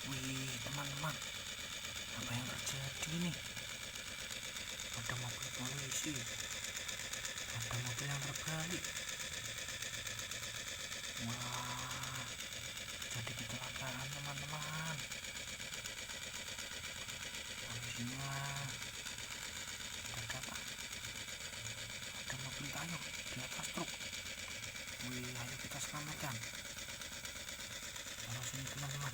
Wih teman-teman, apa yang terjadi nih? Ada mobil polisi, ada mobil yang terbalik. Wah, jadi kecelakaan teman-teman. Polisinya ada mobil kayu di atas truk. Wih, ayo kita selamatkan. Taruh sini teman-teman.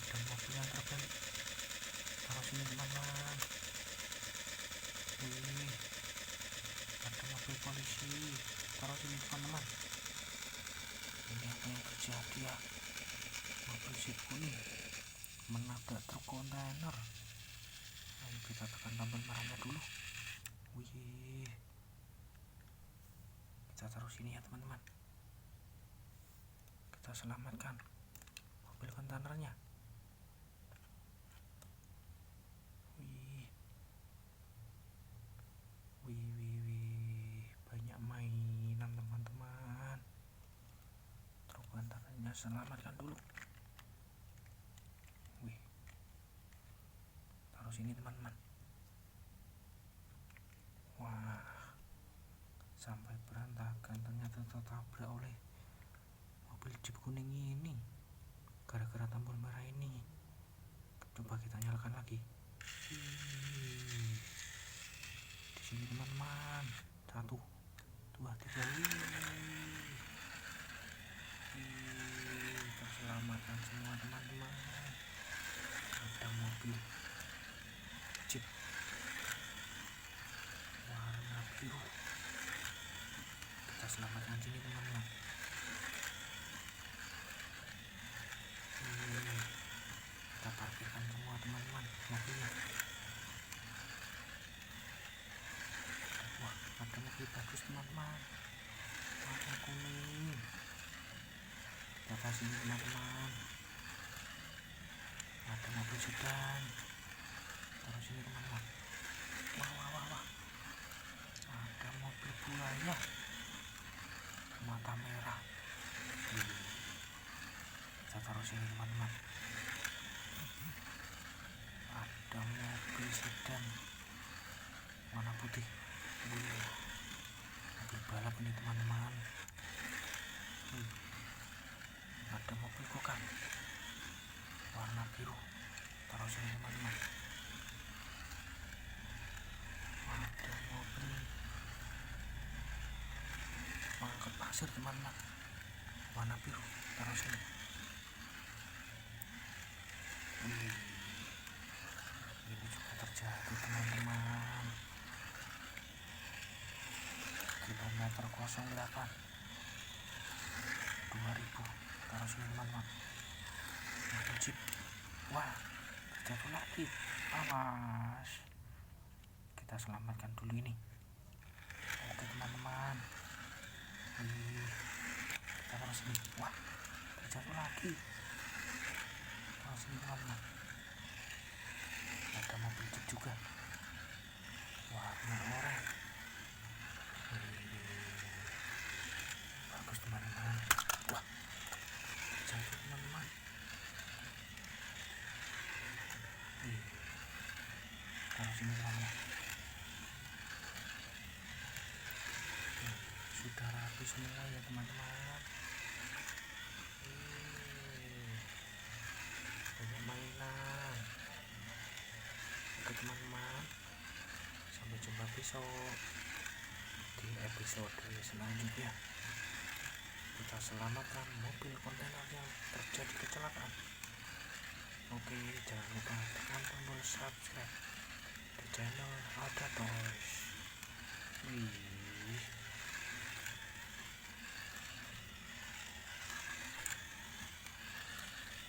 Ada mobil yang terbalik. Taruh sini teman-teman. Wih, ada mobil polisi. Taruh sini teman-teman. Ini apa yang terjadi ya? Mobil jeep kuning menabrak truk kontainer. Ayo kita tekan tombol merahnya dulu. Wih, kita taruh sini ya teman-teman. Kita selamatkan mobil kontainernya. Wih, banyak mainan teman-teman. Truk kontainernya selamatkan dulu. Wih, taruh sini teman-teman. Wah, sampai berantakan, ternyata tertabrak oleh mobil jeep kuning ini gara-gara tombol merah ini. Coba kita nyalakan lagi. Di sini teman-teman. 1, 2, 3. Terselamatkan semua teman-teman. Ada mobil jeep warna biru. Kita selamatkan sini teman-teman. Kita parkirkan semua teman-teman mobilnya. Wah, ada mobil bagus teman-teman, warna kuning. Kita kasih ini teman-teman. Ada mobil sedan. Taruh sini teman-teman. Wah. Ada mobil buaya mata merah. Kita taruh sini teman-teman. Ada mobil sedan warna putih. Mobil balap ini teman-teman. Ada mobil go-kart warna biru. Taruh sini teman-teman. Ada mobil pengangkut pasir teman-teman warna biru. Taruh sini. Ini juga terjadi teman-teman. Kilometer 08 2000. Taruh sini teman-teman. Mobil jeep. Wah, terjatuh lagi. Awas, kita selamatkan dulu ini. Oke teman-teman. Kita taruh sini. Wah, terjatuh lagi. Taruh sini teman-teman. Ada mobil jeep juga warna oranye. Bagus teman-teman. Wah, terjatuh teman-teman. Taruh sini teman-teman. Sudah rapi semua ya teman-teman. Banyak mainan. Oke teman-teman, sampai jumpa besok di episode selanjutnya. Kita selamatkan mobil kontainer yang terjadi kecelakaan. Oke, jangan lupa tekan tombol subscribe di channel Ada Toys.